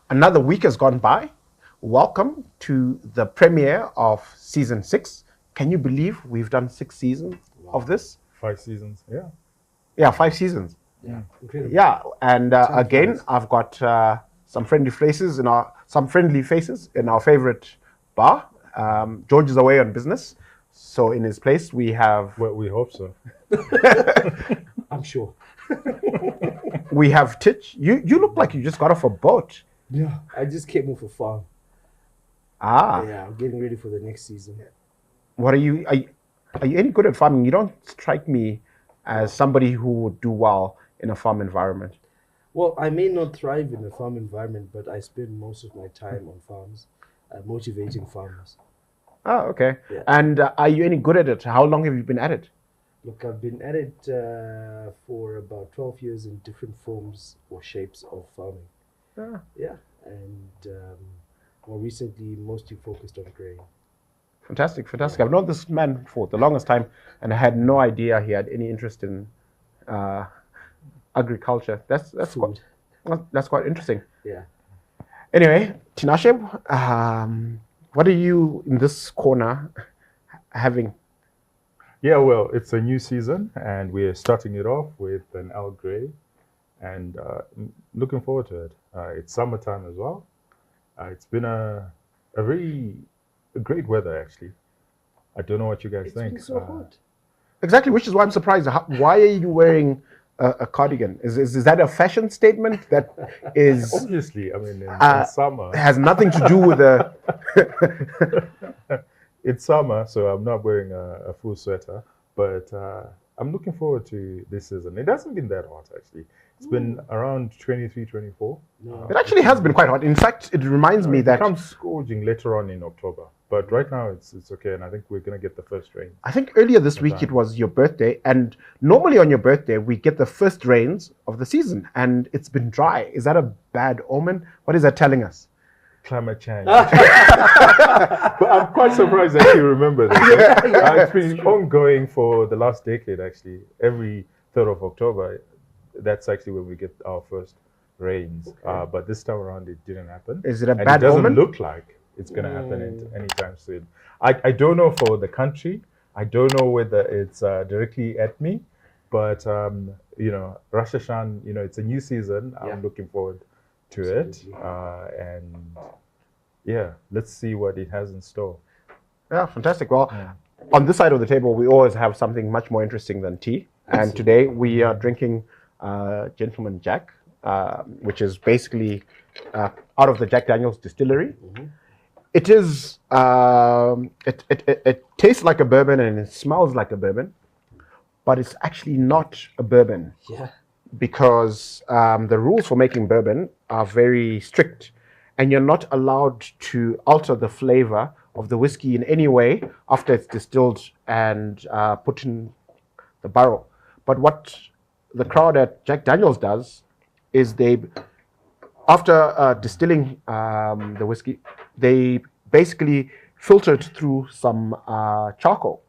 Another week has gone by. Welcome to the premiere of season 6. Can you believe we've done 6 seasons of this? 5 seasons, yeah. Yeah, 5 seasons. Yeah, incredible. Yeah, and Time again, flies. I've got some friendly faces in our favorite bar. George is away on business, so in his place we have Well, we hope so. I'm sure. Titch. You look like you just got off a boat. Yeah, I just came off a farm. Ah, Yeah, I'm getting ready for the next season. what are you? Are you any good at farming? You don't strike me as somebody who would do well in a farm environment. Well, I may not thrive in a farm environment, but I spend most of my time on farms, motivating farmers. Oh, okay. Yeah. And are you any good at it? How long have you been at it? Look, I've been at it for about 12 years in different forms or shapes of farming. Ah, Yeah, and more recently, mostly focused on grain. fantastic, fantastic. I've known this man for the longest time, and I had no idea he had any interest in uh, agriculture. Food. That's quite interesting. Yeah. Anyway, Tinashe, what are you in this corner having? Yeah, well, it's a new season, and we're starting it off with an Al Grey, and looking forward to it. It's summertime as well. It's been a great weather, actually. I don't know what you guys It's think. been so hot. Exactly, which is why I'm surprised. Why are you wearing a cardigan? Is that a fashion statement that is Obviously, I mean, in summer, has nothing to do with the? it's summer, so I'm not wearing a full sweater, but I'm looking forward to this season. It hasn't been that hot, actually. It's been around 23, 24. No. It actually has been quite hot. In fact, it reminds me It that becomes scorching later on in October, but right now it's okay, and I think we're gonna get the first rain. I think earlier this week it was your birthday, and normally on your birthday we get the first rains of the season, and it's been dry. Is that a bad omen? What is that telling us? Climate change. But I'm quite surprised that you remember this. It's been ongoing for the last decade, actually. Every 3rd of October, that's actually when we get our first rains. But this time around, it didn't happen. Is it a And bad it doesn't omen? look like it's going to happen anytime soon. I don't know for the country. I don't know whether it's directly at me. But, Rosh Hashanah, it's a new season. Yeah. I'm looking forward to Absolutely. it. And yeah, let's see what it has in store. Yeah, fantastic. Well, on this side of the table, we always have something much more interesting than tea. And today we are drinking Gentleman Jack, which is basically out of the Jack Daniel's distillery. It is. It tastes like a bourbon and it smells like a bourbon, but it's actually not a bourbon Yeah. because the rules for making bourbon are very strict, and you're not allowed to alter the flavor of the whiskey in any way after it's distilled and put in the barrel. But what the crowd at Jack Daniel's does is after distilling the whiskey, they basically filter it through some charcoal.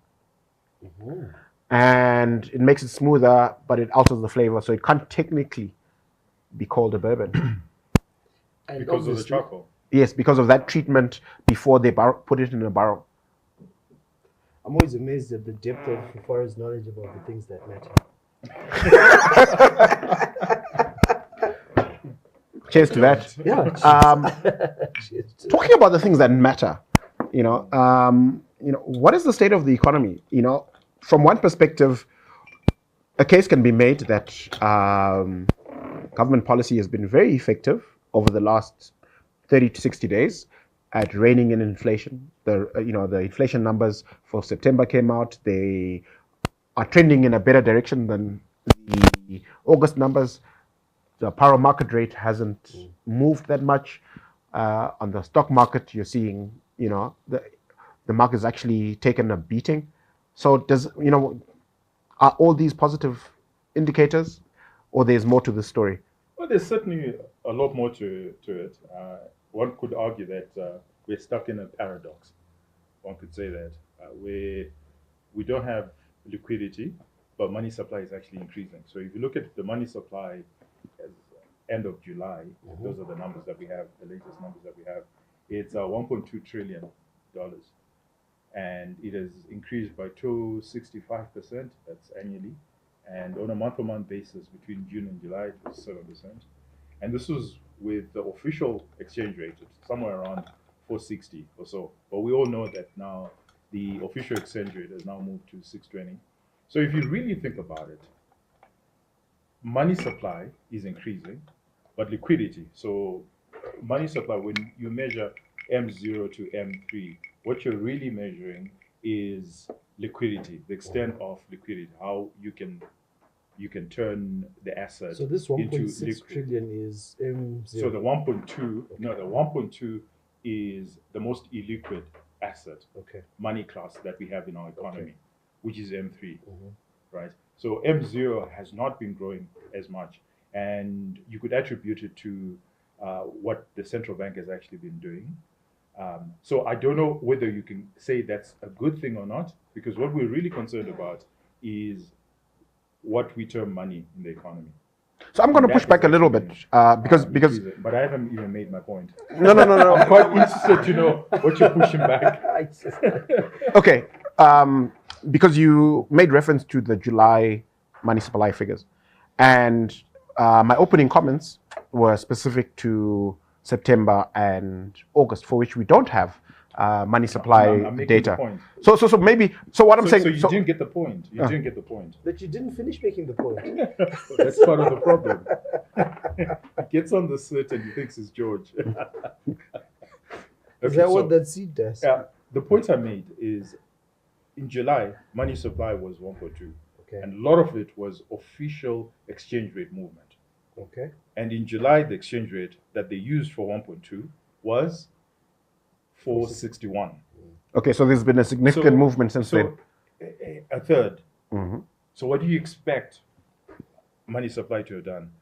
And it makes it smoother, but it alters the flavor, so it can't technically be called a bourbon. And Because of the obviously- charcoal. Yes, because of that treatment before they put it in a barrel. I'm always amazed at the depth of Fufara's knowledge about the things that matter. Cheers to that. Yeah. Talking about the things that matter, what is the state of the economy? From one perspective, a case can be made that government policy has been very effective over the last 30 to 60 days at reining in inflation. The inflation numbers for September came out. They are trending in a better direction than the August numbers. The power market rate hasn't moved that much. On the stock market, you're seeing, the market's actually taken a beating. So are all these positive indicators, or there's more to the story? Well, there's certainly a lot more to it. One could argue that we're stuck in a paradox. One could say that we don't have liquidity, but money supply is actually increasing. So if you look at the money supply, end of July, those are the numbers that we have, the latest numbers that we have. It's $1.2 trillion, and it has increased by 265%. That's annually, and on a month-to-month basis between June and July, it was 7%. And this was with the official exchange rate, it's somewhere around 460 or so. But we all know that now the official exchange rate has now moved to 620. So if you really think about it, money supply is increasing, but liquidity. So money supply, when you measure M0 to M3, what you're really measuring is liquidity, the extent of liquidity, how you can turn the asset. So this 1.6 trillion is M0. So the 1.2, no, the 1.2 is the most illiquid asset, money class that we have in our economy, which is M3, right? So M0 has not been growing as much, and you could attribute it to what the central bank has actually been doing. So I don't know whether you can say that's a good thing or not, because what we're really concerned about is what we term money in the economy. So I'm going to push back a little bit because but I haven't even made my point. No. I'm quite interested to know what you're pushing back. Okay, because you made reference to the July money supply figures, and my opening comments were specific to September and August, for which we don't have money supply I'm data. The point. So maybe what I'm saying. So you didn't get the point. You didn't get the point. But you didn't finish making the point. That's part of the problem. He gets on the set and he thinks it's George. Is that what that seed does? Yeah. The point I made is, in July, money supply was 1.2. And a lot of it was official exchange rate movement. And in July, the exchange rate that they used for 1.2 was 461. Okay, so there's been a significant movement since then. A third. So what do you expect money supply to have done?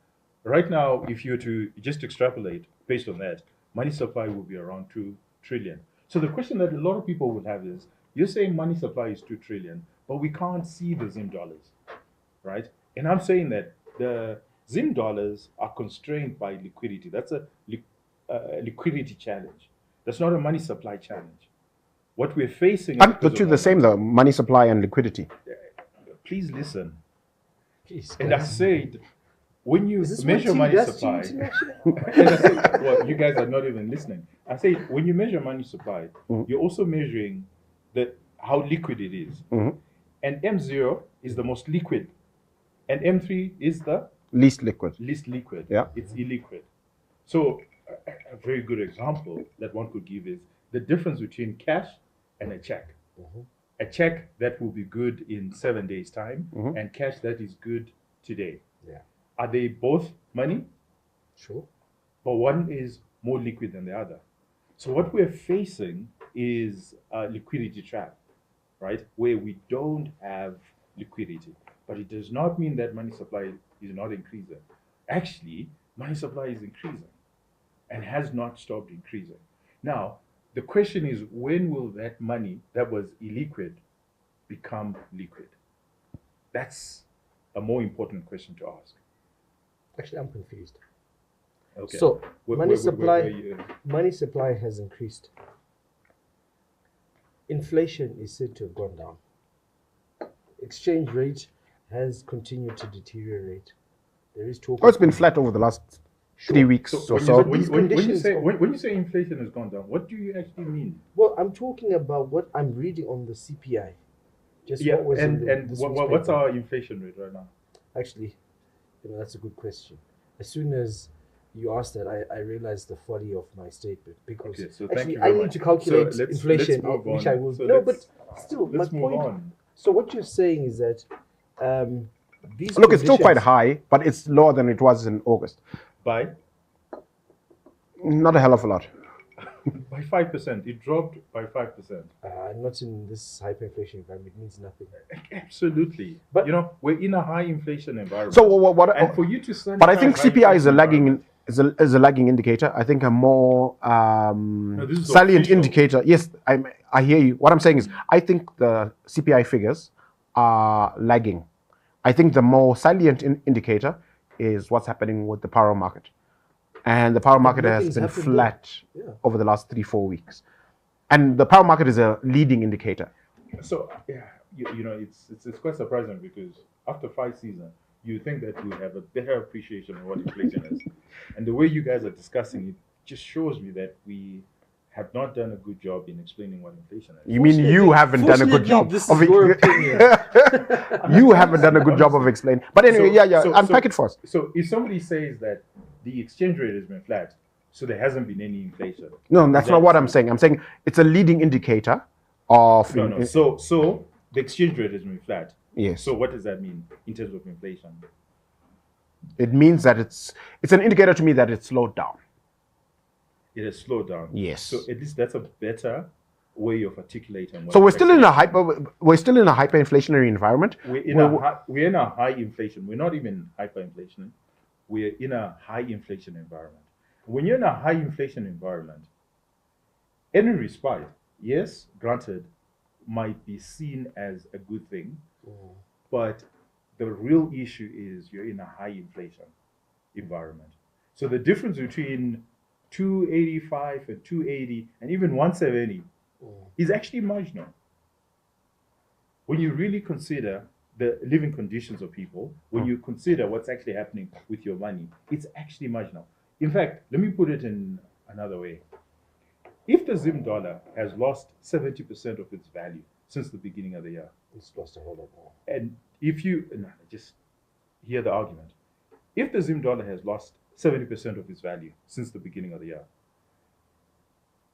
Right now, if you were to just extrapolate based on that, money supply will be around 2 trillion. So the question that a lot of people would have is, you're saying money supply is 2 trillion, but we can't see the Zim dollars, right? And I'm saying that the Zim dollars are constrained by liquidity. That's a liquidity challenge. That's not a money supply challenge. What we're facing... The two the same though, money supply and liquidity. Please listen. And I said, when you measure money supply... and I said, well, you guys are not even listening. I say, when you measure money supply, you're also measuring how liquid it is. And M0 is the most liquid. And M3 is the... least liquid. Yeah. It's illiquid. So a very good example that one could give is the difference between cash and a check. A check that will be good in 7 days' time and cash that is good today. Are they both money? Sure. But one is more liquid than the other. So what we're facing is a liquidity trap, right? Where we don't have liquidity. But it does not mean that money supply is not increasing. Actually, money supply is increasing and has not stopped increasing. Now, the question is, when will that money that was illiquid become liquid? That's a more important question to ask. Actually, I'm confused. Okay. So, money supply has increased. Inflation is said to have gone down. Exchange rate has continued to deteriorate. There is talk. It's been flat over the last 3 weeks or so. When you say inflation has gone down, what do you actually mean? Well, I'm talking about what I'm reading on the CPI. What's our inflation rate right now? Actually, that's a good question. As soon as you asked that, I realized the folly of my statement, because actually I need to calculate inflation, which I will. But still, my point. So what you're saying is that look, it's still quite high, but it's lower than it was in August. By? Not a hell of a lot. By 5%. It dropped by 5%. Not in this hyperinflation environment. It means nothing. Absolutely. But we're in a high inflation environment. So and for you to but I think CPI is a lagging indicator. I think a more salient indicator. Yes, I hear you. What I'm saying is, I think the CPI figures are lagging. I think the more salient indicator is what's happening with the power market. and the power market has been flat over the last 3-4 weeks. And the power market is a leading indicator. So it's quite surprising because after 5 seasons, you think that we have a better appreciation of what inflation is, and the way you guys are discussing it just shows me that we have not done a good job in explaining what inflation is. You mean you haven't done a good job? This is your opinion. You haven't done a good job of explaining. But anyway, unpack it for us. So if somebody says that the exchange rate has been flat, so there hasn't been any inflation. No, that's not what I'm saying. I'm saying it's a leading indicator of... No. So the exchange rate has been flat. Yes. So what does that mean in terms of inflation? It means that it's an indicator to me that it's slowed down. It has slowed down. Yes. So at least that's a better way of articulating. What so we're still in a hyperinflationary environment. We're in a high inflation. We're not even hyperinflation. We're in a high inflation environment. When you're in a high inflation environment, any respite, yes, granted, might be seen as a good thing, but the real issue is you're in a high inflation environment. So the difference between 285 and 280 and even 170 is actually marginal. When you really consider the living conditions of people, when you consider what's actually happening with your money, it's actually marginal. In fact, let me put it in another way. If the Zim dollar has lost 70% of its value since the beginning of the year, it's lost a whole lot more. And if you just hear the argument, if the Zim dollar has lost 70% of its value since the beginning of the year,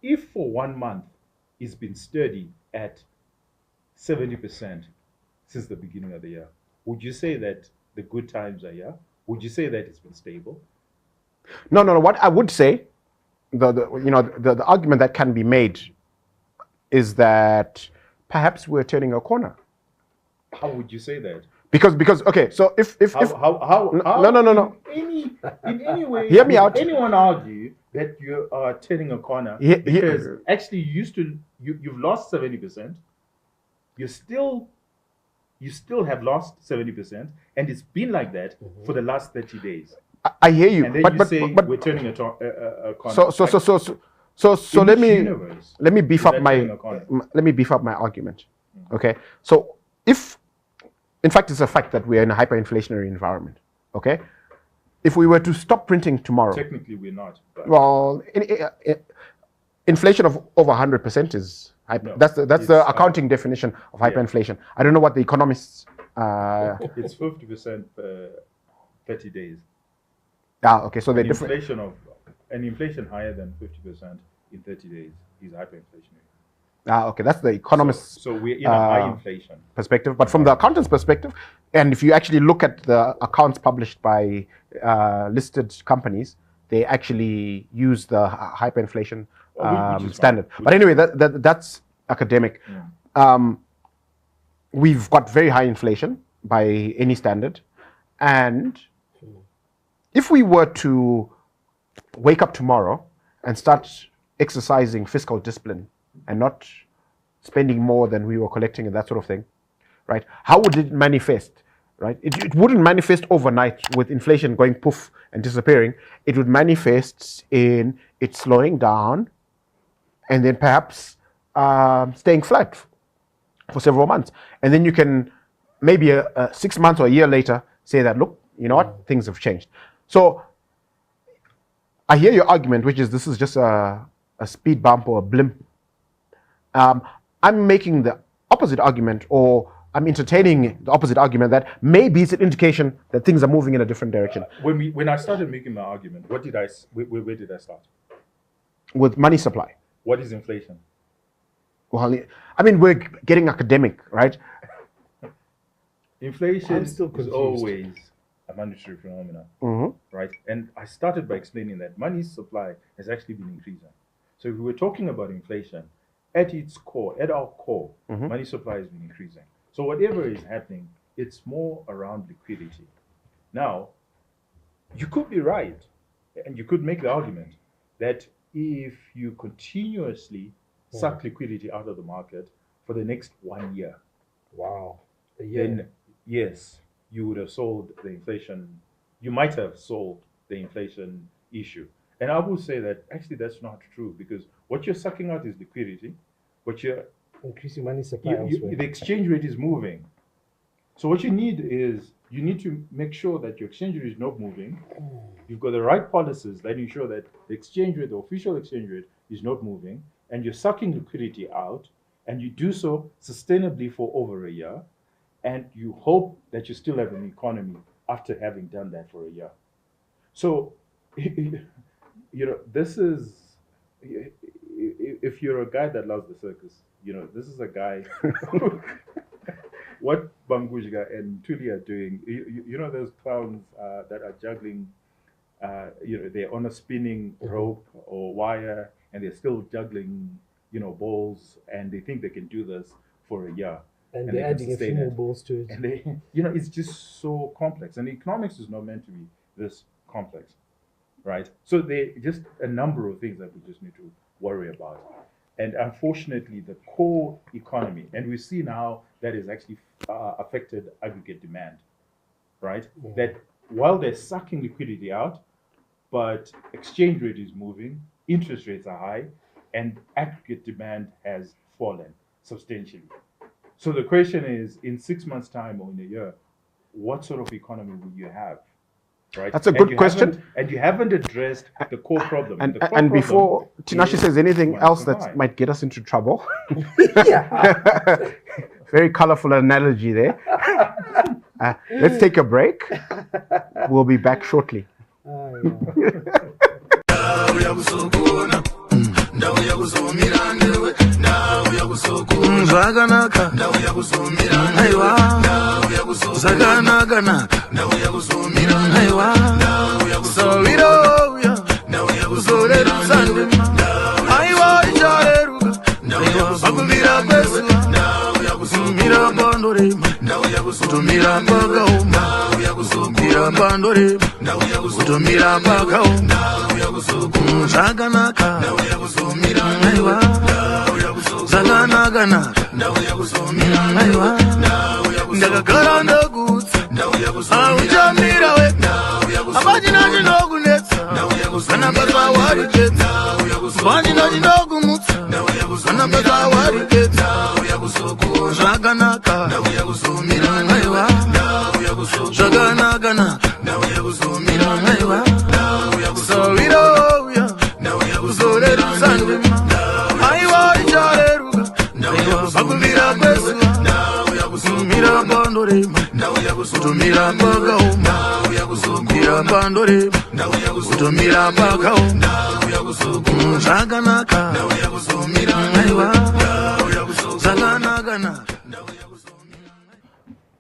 if for 1 month it's been sturdy at 70% since the beginning of the year, would you say that the good times are here? Would you say that it's been stable? No. What I would say, the argument that can be made is that perhaps we're turning a corner. How would you say that? Because okay, so if no. In any way, hear me out. Anyone argue that you are turning a corner because actually you've lost 70%. You still have lost 70%, and it's been like that for the last 30 days. I hear you, and then but we're turning a corner. So let me beef up my argument. Okay, so in fact, it's a fact that we're in a hyperinflationary environment. Okay, if we were to stop printing tomorrow, technically we're not. Well, inflation of over 100% is hyper. That's the accounting definition of hyperinflation. I don't know what the economists. It's 50% per 30 days. Okay, so the inflation higher than 50% in 30 days is hyperinflationary. Okay, that's the economist's so we're in a high inflation perspective. But from the accountant's perspective, and if you actually look at the accounts published by listed companies, they actually use the hyperinflation standard. But anyway, that's academic. We've got very high inflation by any standard, and if we were to wake up tomorrow and start exercising fiscal discipline and not spending more than we were collecting and that sort of thing, right? How would it manifest, right? It wouldn't manifest overnight with inflation going poof and disappearing. It would manifest in it slowing down and then perhaps staying flat for several months. And then you can maybe 6 months or a year later say that, look, you know what, things have changed. So I hear your argument, which is this is just a speed bump or a blimp. I'm making the opposite argument, or I'm entertaining the opposite argument that maybe it's an indication that things are moving in a different direction. When I started making my argument, where did I start? With money supply. What is inflation? Well, I mean, we're getting academic, right? Inflation is always a monetary phenomenon, right? And I started by explaining that money supply has actually been increasing. So if we were talking about inflation, at our core, money supply has been increasing. So whatever is happening, it's more around liquidity. Now, you could be right, and you could make the argument that if you continuously suck liquidity out of the market for the next 1 year, then yes, you would have solved the inflation. You might have solved the inflation issue. And I will say that actually that's not true, because what you're sucking out is liquidity, but you're increasing money supply. The exchange rate is moving. So what you need to make sure that your exchange rate is not moving. You've got the right policies that ensure that the exchange rate, the official exchange rate, is not moving, and you're sucking liquidity out, and you do so sustainably for over a year, and you hope that you still have an economy after having done that for a year. So, this is, if you're a guy that loves the circus, this is a guy. What Bangujga and Tuli are doing, those clowns that are juggling, they're on a spinning rope or wire, and they're still juggling, balls, and they think they can do this for a year. And they're adding a few more balls to it. And they, it's just so complex. And economics is not meant to be this complex, right? So they just a number of things that we just need to worry about. And unfortunately, the core economy, and we see now that is actually affected aggregate demand, right? Yeah. That while they're sucking liquidity out, but exchange rate is moving, interest rates are high, and aggregate demand has fallen substantially. So the question is, in 6 months' time or in a year, what sort of economy will you have? Right? That's a good question. And you haven't addressed the core problem. And before Tinashe says anything else that might get us into trouble, very colorful analogy there. Let's take a break. We'll be back shortly.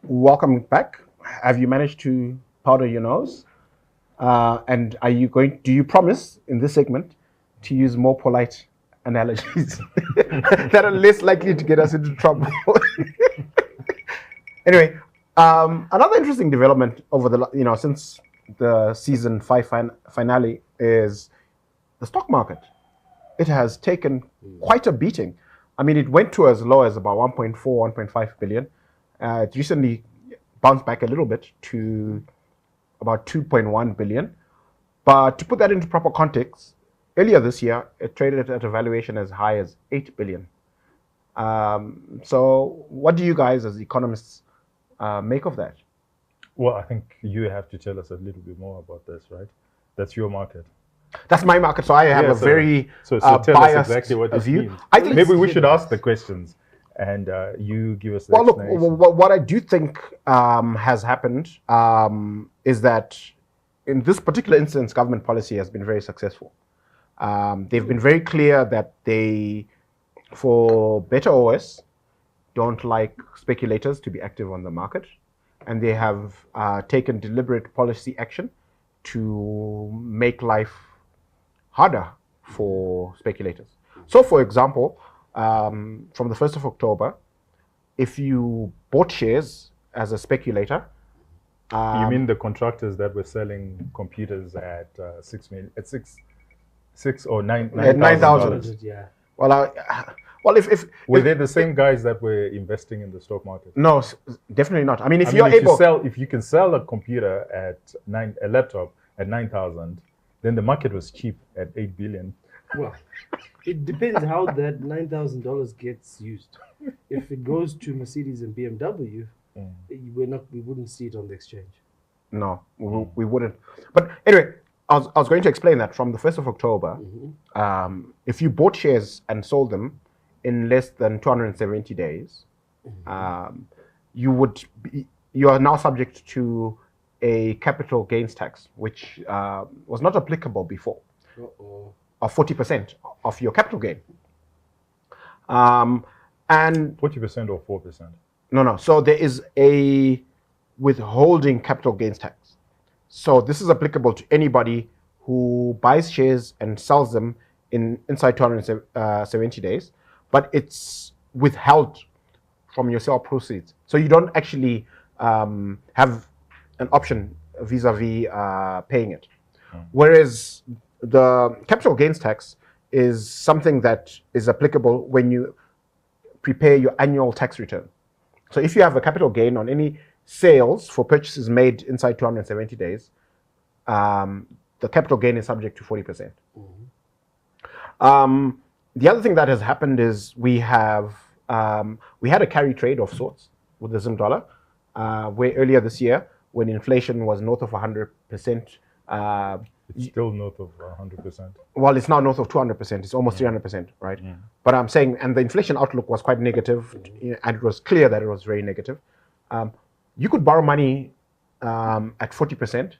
Welcome back. Have you managed to powder your nose? And do you promise in this segment to use more polite analogies that are less likely to get us into trouble? Anyway, another interesting development over the, since the season 5 finale is the stock market. It has taken quite a beating. I mean, it went to as low as about 1.4, 1.5 billion. It recently bounced back a little bit to about 2.1 billion. But to put that into proper context, earlier this year, it traded at a valuation as high as 8 billion. So what do you guys as economists make of that? Well, I think you have to tell us a little bit more about this, right? That's your market. That's my market, so I have a very tell us exactly what this view. Means. I think maybe we should ask the questions, and you give us the explanation. Look, what I do think has happened is that in this particular instance, government policy has been very successful. They've been very clear that they, for better or worse, don't like speculators to be active on the market, and they have taken deliberate policy action to make life harder for speculators. So, for example, from the 1st of October, if you bought shares as a speculator, you mean the contractors that were selling computers at 6 or $9,000? Yeah. Well, if were they the same guys that were investing in the stock market? No, definitely not. I mean, if you can sell a computer at a laptop at 9,000, then the market was cheap at 8 billion. Well, it depends how that $9,000 gets used. If it goes to Mercedes and BMW, we wouldn't see it on the exchange. No, we wouldn't. But anyway, I was going to explain that from the 1st of October, if you bought shares and sold them in less than 270 days, you are now subject to a capital gains tax, which was not applicable before, of 40% of your capital gain. And 40% or 4%? No. So there is a withholding capital gains tax. So this is applicable to anybody who buys shares and sells them inside 270 days, but it's withheld from your sale proceeds. So you don't actually have an option vis-a-vis paying it. Whereas the capital gains tax is something that is applicable when you prepare your annual tax return. So if you have a capital gain on any sales for purchases made inside 270 days, the capital gain is subject to 40%. The other thing that has happened is we had a carry trade of sorts with the Zim dollar, where earlier this year, when inflation was north of 100%, it's still north of 100%. Well, it's now north of 200%. It's almost 300%, right? But I'm saying, and the inflation outlook was quite negative, and it was clear that it was very negative. You could borrow money at 40%,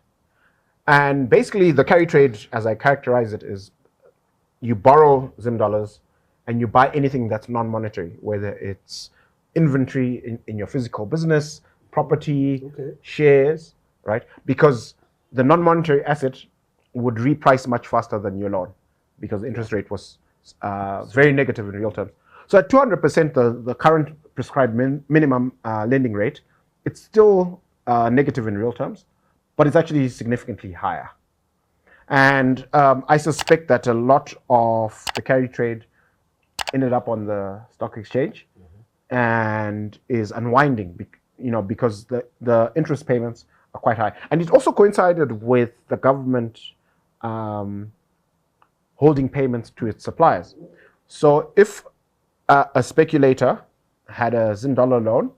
and basically the carry trade, as I characterize it, is you borrow Zim dollars and you buy anything that's non-monetary, whether it's inventory in your physical business, property, shares, right? Because the non-monetary asset would reprice much faster than your loan, because the interest rate was very negative in real terms. So at 200%, the current prescribed minimum lending rate, it's still negative in real terms, but it's actually significantly higher. And I suspect that a lot of the carry trade ended up on the stock exchange and is unwinding, because the interest payments are quite high. And it also coincided with the government holding payments to its suppliers. So if a speculator had a Zim dollar loan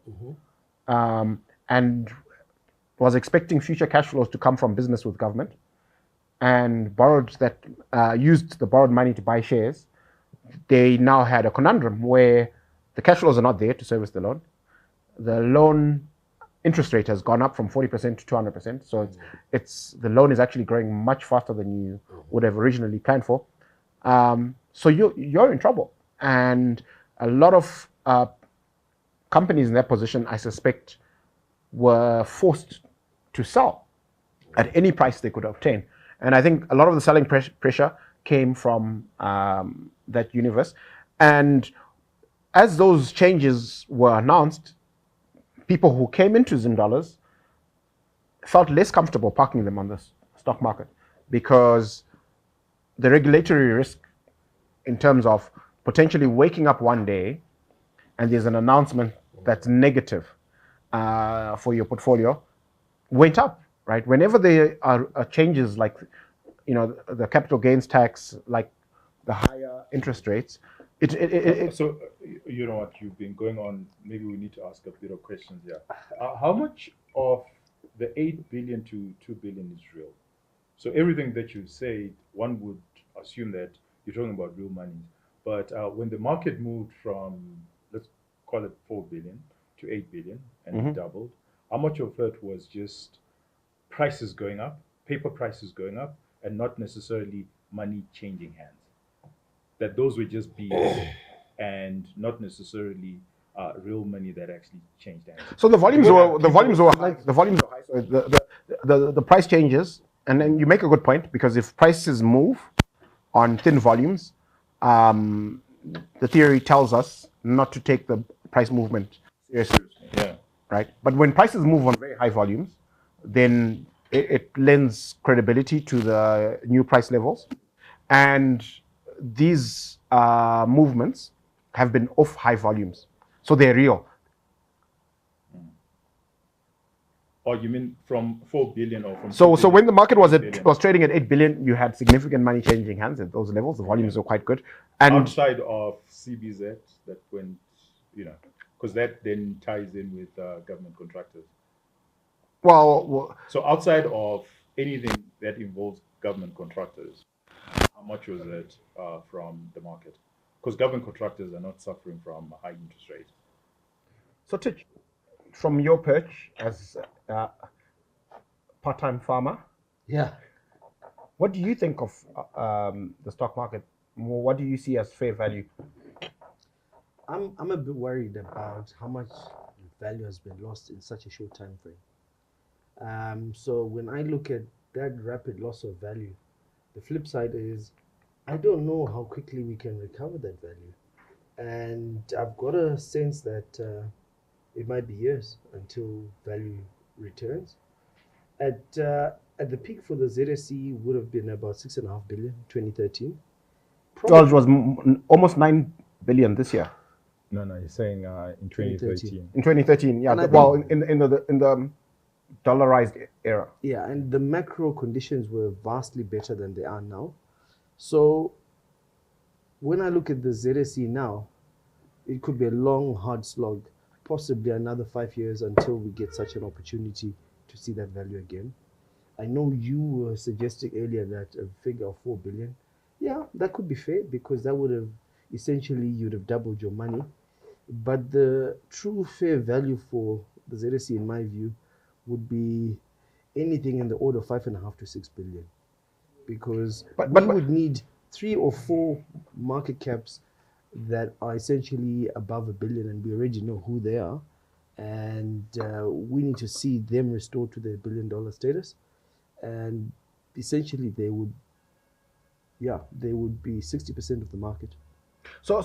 and was expecting future cash flows to come from business with government, and used the borrowed money to buy shares, they now had a conundrum where the cash flows are not there to service the loan. The loan interest rate has gone up from 40% to 200%. So the loan is actually growing much faster than you would have originally planned for. So you're in trouble. And a lot of companies in that position, I suspect, were forced to sell at any price they could obtain. And I think a lot of the selling pressure came from that universe. And as those changes were announced, people who came into Zim dollars felt less comfortable parking them on the stock market, because the regulatory risk in terms of potentially waking up one day and there's an announcement that's negative for your portfolio went up, right? Whenever there are changes like, the capital gains tax, like the higher interest rates, So, you know what, you've been going on, maybe we need to ask a bit of questions here. How much of the 8 billion to 2 billion is real? So everything that you say, one would assume that you're talking about real money. But when the market moved from, let's call it 4 billion to 8 billion, and it doubled, how much of it was just prices going up, paper prices going up, and not necessarily money changing hands? That those were just BS and not necessarily real money that actually changed hands. So the volumes were high. So the price changes, and then you make a good point, because if prices move on thin volumes, the theory tells us not to take the price movement seriously. Yeah. Right. But when prices move on very high volumes, then it lends credibility to the new price levels, and these movements have been off high volumes, so they're real. Or you mean from 4 billion or from? So when the market was trading at 8 billion, you had significant money changing hands at those levels. The volumes were quite good. And outside of CBZ, that went, because that then ties in with government contractors. Well, so outside of anything that involves government contractors, how much was it from the market? Because government contractors are not suffering from high interest rates. So, Tich, from your perch as a part-time farmer, what do you think of the stock market? What do you see as fair value? I'm a bit worried about how much value has been lost in such a short time frame. So when I look at that rapid loss of value, the flip side is I don't know how quickly we can recover that value. And I've got a sense that it might be years until value returns. At the peak for the ZSE would have been about 6.5 billion, 2013. George was almost 9 billion this year. No, you're saying in 2013. In 2013, yeah. Well, in the dollarized era. Yeah, and the macro conditions were vastly better than they are now. So when I look at the ZSE now, it could be a long, hard slog, possibly another 5 years until we get such an opportunity to see that value again. I know you were suggesting earlier that a figure of 4 billion, yeah, that could be fair because that would have essentially you'd have doubled your money. But the true fair value for the ZSE, in my view, would be anything in the order of 5.5 to 6 billion, because we would need 3 or 4 market caps that are essentially above $1 billion, and we already know who they are, and we need to see them restored to their $1 billion status, and essentially they would be 60% of the market. So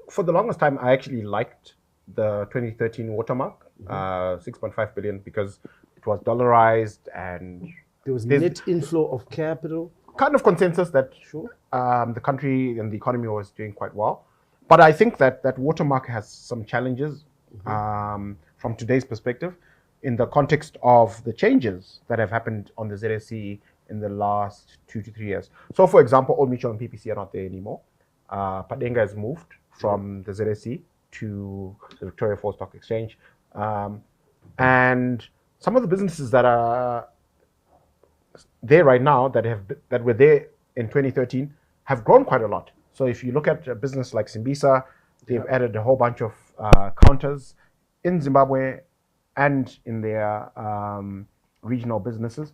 for the longest time, I actually liked the 2013 watermark, 6.5 billion, because it was dollarized and there was net inflow of capital. Kind of consensus that the country and the economy was doing quite well. But I think that watermark has some challenges from today's perspective in the context of the changes that have happened on the ZSE in the last 2 to 3 years. So, for example, Old Mutual and PPC are not there anymore. Padenga has moved from the ZSE to the Victoria Falls Stock Exchange. And some of the businesses that are there right now that were there in 2013 have grown quite a lot. So if you look at a business like Simbisa, they've added a whole bunch of counters in Zimbabwe and in their regional businesses.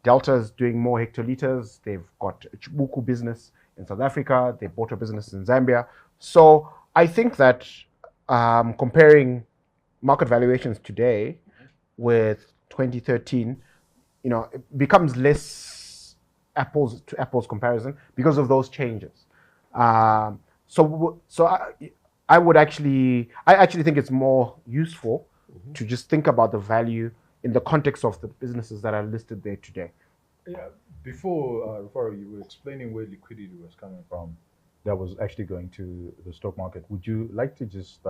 Delta is doing more hectoliters. They've got a Chibuku business in South Africa. They bought a business in Zambia. So I think that comparing market valuations today with 2013, it becomes less apples to apples comparison because of those changes. So I actually think it's more useful to just think about the value in the context of the businesses that are listed there today. Yeah. Before you were explaining where liquidity was coming from, that was actually going to the stock market. Would you like to just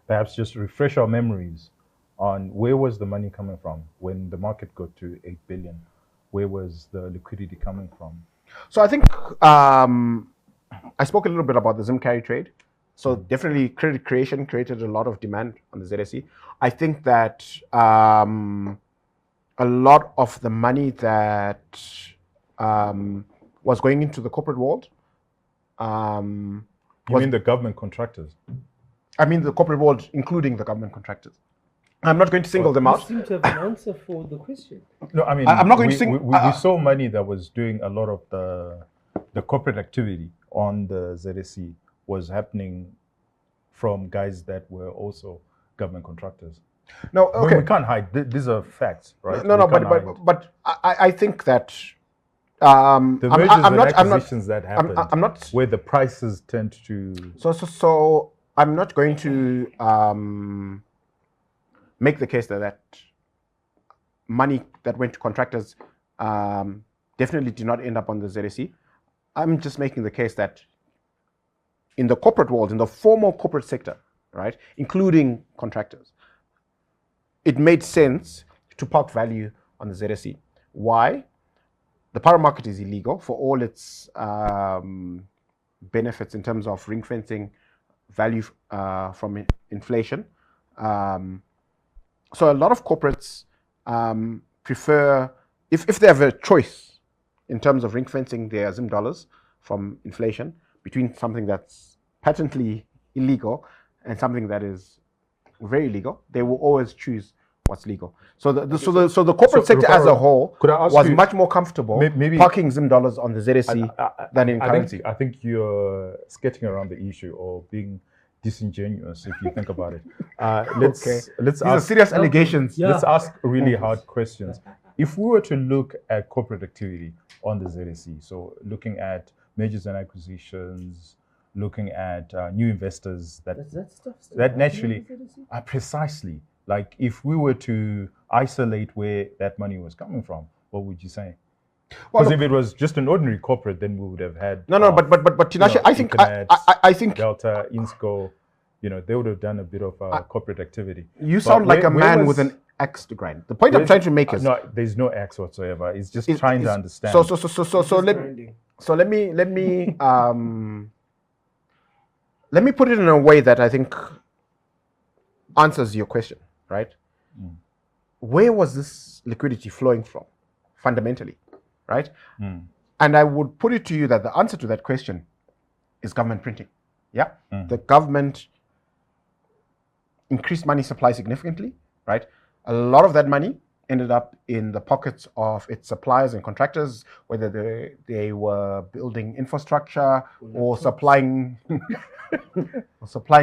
perhaps just refresh our memories on where was the money coming from when the market got to 8 billion? Where was the liquidity coming from? So I think I spoke a little bit about the Zim carry trade. So definitely credit creation created a lot of demand on the ZSE. I think that a lot of the money that was going into the corporate world. You mean the government contractors? I mean the corporate world, including the government contractors. I'm not going to single them out. You seem to have an answer for the question. No, I mean, I'm not going to single. We saw money that was doing a lot of the corporate activity on the ZSE was happening from guys that were also government contractors. No, okay. We can't hide. These are facts, right? No, but I think that the mergers and acquisitions that happened, I'm not where the prices tend to. So I'm not going to make the case that money that went to contractors definitely did not end up on the ZSE. I'm just making the case that in the corporate world, in the formal corporate sector, right, including contractors, it made sense to park value on the ZSE. Why? The power market is illegal for all its benefits in terms of ring fencing value from inflation. So a lot of corporates prefer, if they have a choice in terms of ring fencing their Zim dollars from inflation between something that's patently illegal and something that is very legal, they will always choose what's legal. So the corporate sector as a whole was much more comfortable parking Zim dollars on the ZSE than in currency. I think you're sketching around the issue or being disingenuous if you think about it. Let's These are ask serious allegations. Let's ask really hard questions. If we were to look at corporate activity on the ZSE, so looking at mergers and acquisitions, looking at new investors that naturally are precisely, like if we were to isolate where that money was coming from, what would you say? Because if it was just an ordinary corporate, then we would have had but Tinashe, I think Delta, Insco, they would have done a bit of corporate activity. You sound like a man with an axe to grind. The point I'm trying to make is no, there's no axe whatsoever. It's just trying to understand. So let me put it in a way that I think answers your question, right? Where was this liquidity flowing from, fundamentally, right? And I would put it to you that the answer to that question is government printing. Yeah, the government increased money supply significantly, right? A lot of that money ended up in the pockets of its suppliers and contractors, whether they were building infrastructure or supplying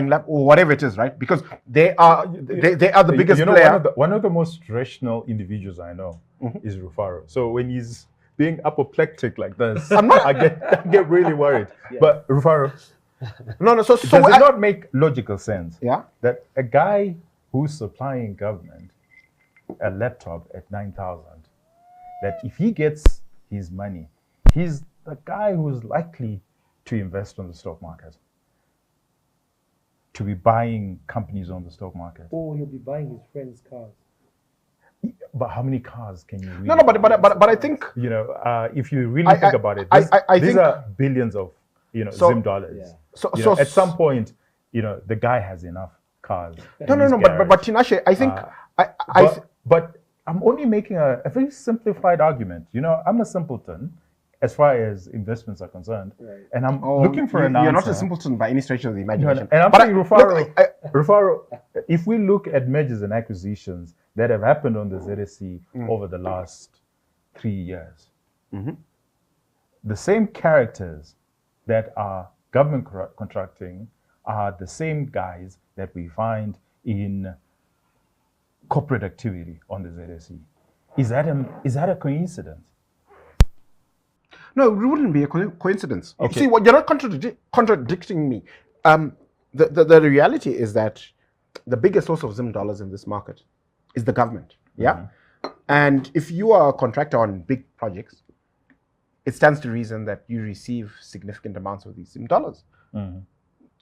lab or whatever it is, right? Because they are the biggest player. One of the most rational individuals I know is Rufaro. So when he's being apoplectic like this, I get really worried. Yeah. But Rufaro, so does it not make logical sense? Yeah, that a guy who's supplying government a laptop at 9,000, that if he gets his money, he's the guy who's likely to invest on the stock market, to be buying companies on the stock market. Or he'll be buying his friends' cars. But how many cars can you really but I think if you really think about it, these are billions of Zim dollars. Yeah. So at some point, the guy has enough cars. But Tinashe, I think but I'm only making a very simplified argument. I'm a simpleton as far as investments are concerned, and I'm looking for an answer. You're not a simpleton by any stretch of the imagination. And I'm saying, Rufaro, if we look at mergers and acquisitions that have happened on the ZSE over the last 3 years, the same characters that are government contracting are the same guys that we find in corporate activity on the ZSE. Is that a coincidence? No, it wouldn't be a coincidence. Okay. See, you're not contradicting me. The reality is that the biggest source of Zim dollars in this market is the government. Yeah, and if you are a contractor on big projects, it stands to reason that you receive significant amounts of these Zim dollars.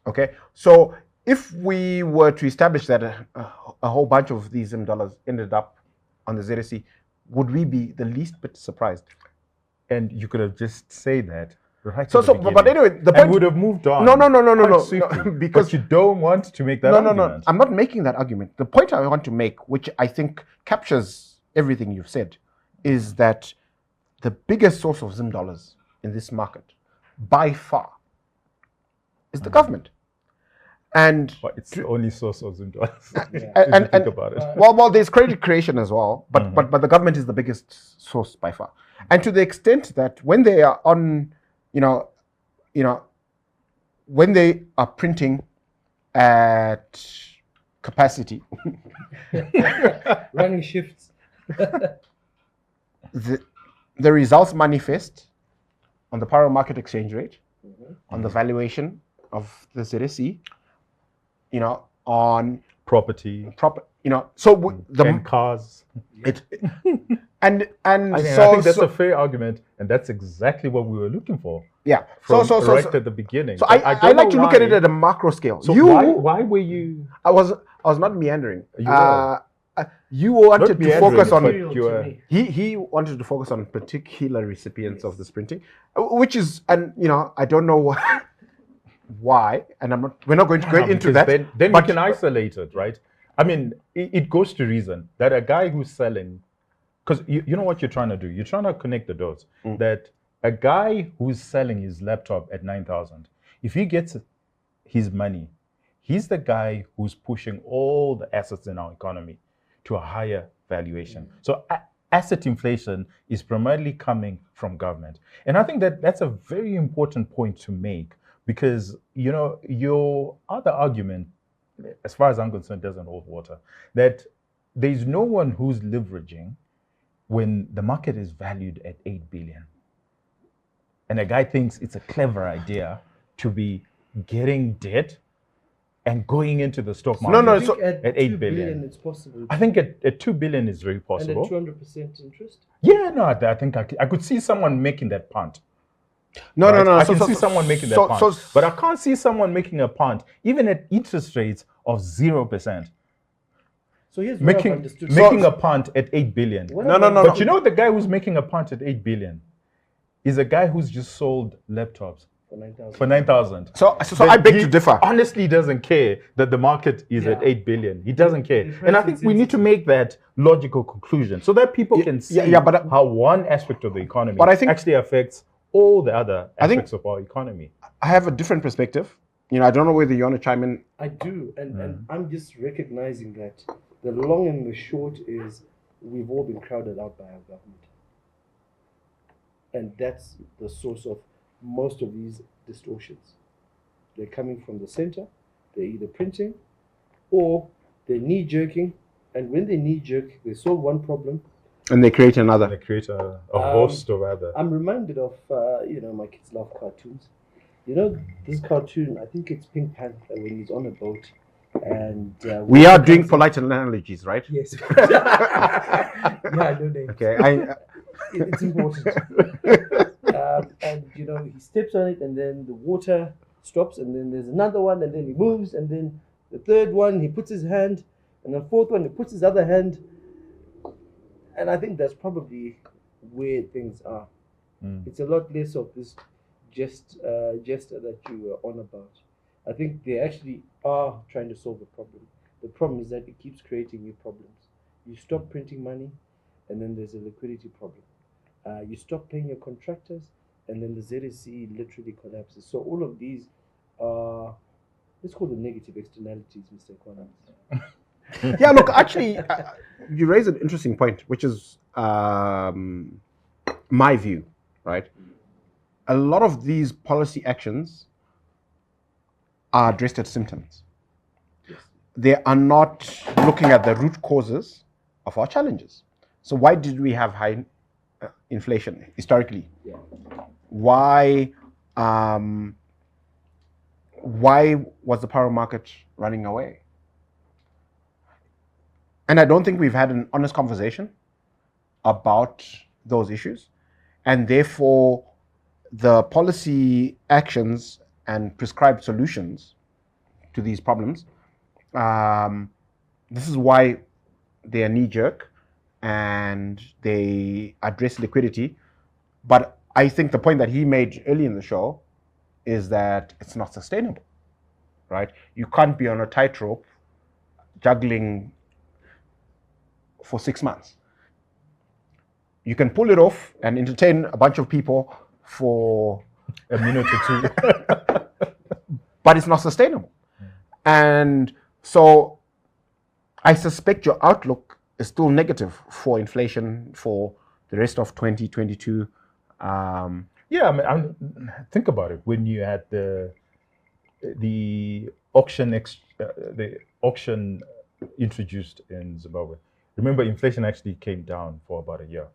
Okay, so if we were to establish that a whole bunch of these Zim dollars ended up on the ZSE, would we be the least bit surprised? And you could have just said that, right? But anyway, the point would have moved on. No, because you don't want to make that argument. No. I'm not making that argument. The point I want to make, which I think captures everything you've said, is that the biggest source of Zim dollars in this market, by far, is the government. But it's the only source of Zim dollars. And think about it. Well, there's credit creation as well, but the government is the biggest source by far. And to the extent that when they are on, when they are printing at capacity, running shifts, the results manifest on the power market exchange rate, on the valuation of the ZSE, on property, and cars. And I think that's a fair argument, and that's exactly what we were looking for. Yeah. Right at the beginning. So I like to look at it at a macro scale. So why were you? I was not meandering. You wanted to focus on he wanted to focus on particular recipients of this printing, which is, and I don't know why, and we're not going to go into that. Then we can isolate it, right? I mean, it goes to reason that a guy who's selling, because you know what you're trying to do. You're trying to connect the dots. That a guy who's selling his laptop at 9,000, if he gets his money, he's the guy who's pushing all the assets in our economy to a higher valuation. So asset inflation is primarily coming from government. And I think that that's a very important point to make, because your other argument, as far as I'm concerned, doesn't hold water. That there's no one who's leveraging when the market is valued at 8 billion. And a guy thinks it's a clever idea to be getting debt and going into the stock market. So at 8 billion it's possible. I think at 2 billion is very possible. And at 200% interest? Yeah, no, I think I could see someone making that punt. No. I can see someone making that punt. But I can't see someone making a punt, even at interest rates of 0%. So here's what I've understood. Making a punt at 8 billion. No. But you know the guy who's making a punt at 8 billion is a guy who's just sold laptops for 9,000. So I beg to differ. Honestly doesn't care that the market is at 8 billion. He doesn't care. And I think we need to make that logical conclusion so that people can see how one aspect of the economy actually affects all the other aspects of our economy. I have a different perspective. I don't know whether you want to chime in. I do. And I'm just recognizing that the long and the short is we've all been crowded out by our government. And that's the source of most of these distortions. They're coming from the center. They're either printing or they're knee-jerking. And when they knee-jerk, they solve one problem. And they create another. They create a host of other. I'm reminded of, my kids love cartoons. This cartoon, I think it's Pink Panther when he's on a boat. And we are doing polite analogies, right? Yes. Yeah, I know that. Okay, it's important. And he steps on it, and then the water stops, and then there's another one, and then he moves, and then the third one he puts his hand, and the fourth one he puts his other hand. And I think that's probably where things are. It's a lot less of this jester that you were on about. I think they actually are trying to solve the problem. The problem is that it keeps creating new problems. You stop printing money, and then there's a liquidity problem. You stop paying your contractors, and then the ZSE literally collapses. So all of these are, let's call them negative externalities, Mr. Economist. Yeah, look, actually, you raise an interesting point, which is my view, right? A lot of these policy actions are addressed at symptoms. Yes. They are not looking at the root causes of our challenges. So why did we have high inflation historically? Yeah. Why was the power market running away? And I don't think we've had an honest conversation about those issues. And therefore, the policy actions and prescribed solutions to these problems, this is why they are knee-jerk and they address liquidity. But I think the point that he made early in the show is that it's not sustainable, right? You can't be on a tightrope juggling for 6 months. You can pull it off and entertain a bunch of people for a minute or two, but it's not sustainable. And so I suspect your outlook is still negative for inflation for the rest of 2022. Think about it. When you had the auction introduced in Zimbabwe, remember inflation actually came down for about a year,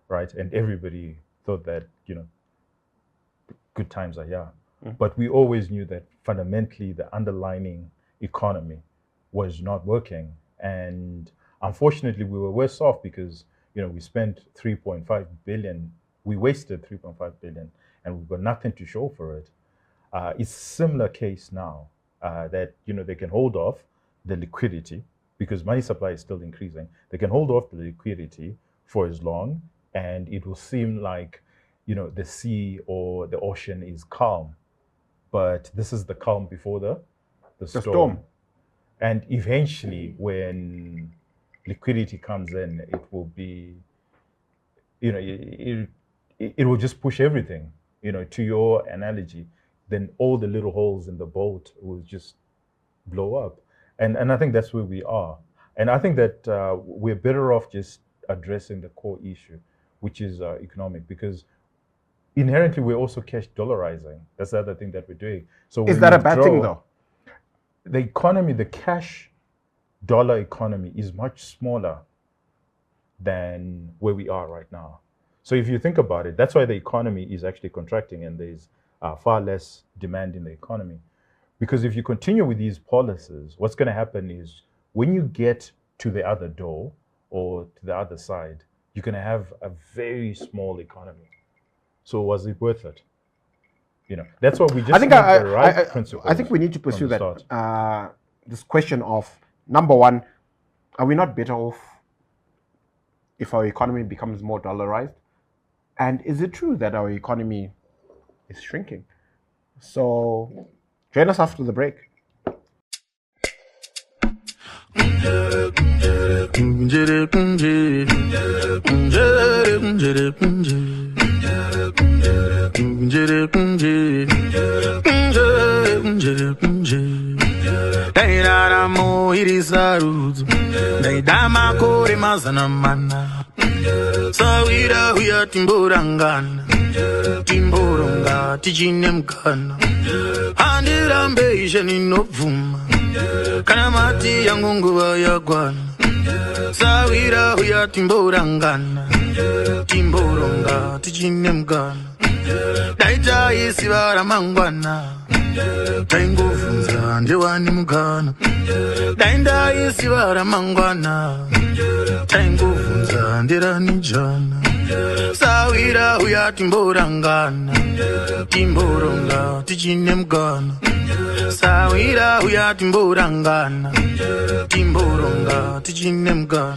right? And everybody thought that good times are here. But we always knew that fundamentally the underlying economy was not working. And unfortunately, we were worse off because, we spent 3.5 billion, we wasted 3.5 billion, and we've got nothing to show for it. It's a similar case now that, they can hold off the liquidity, because money supply is still increasing. They can hold off the liquidity for as long, and it will seem like, the sea or the ocean is calm. But this is the calm before the storm. And eventually, when liquidity comes in, it will be, it will just push everything. To your analogy, then all the little holes in the boat will just blow up. And I think that's where we are. And I think that we're better off just addressing the core issue, which is economic, because inherently we're also cash dollarizing. That's the other thing that we're doing. So is that a bad thing, though? The economy, the cash dollar economy, is much smaller than where we are right now. So if you think about it, that's why the economy is actually contracting, and there's far less demand in the economy. Because if you continue with these policies, what's going to happen is when you get to the other door or to the other side, you're going to have a very small economy. So was it worth it? That's what we just need the right principles. I think we need to pursue that. This question of, number one, are we not better off if our economy becomes more dollarized? And is it true that our economy is shrinking? So join us after the break. Sawira huya timborangana, timboronga tichinemkana, handirambe isheni novuma, kana mati yangu nguva yagwana. Sawira huya timborangana, timboronga tichinemkana, daita isivara mangwana, taingovunza ndewani mukana, dainda isivara mangwana, taingovunza nderani jana. Sawira huya timborangana, timboronga tichinemkana, sawira huya timborangana, timboronga tichinemkana,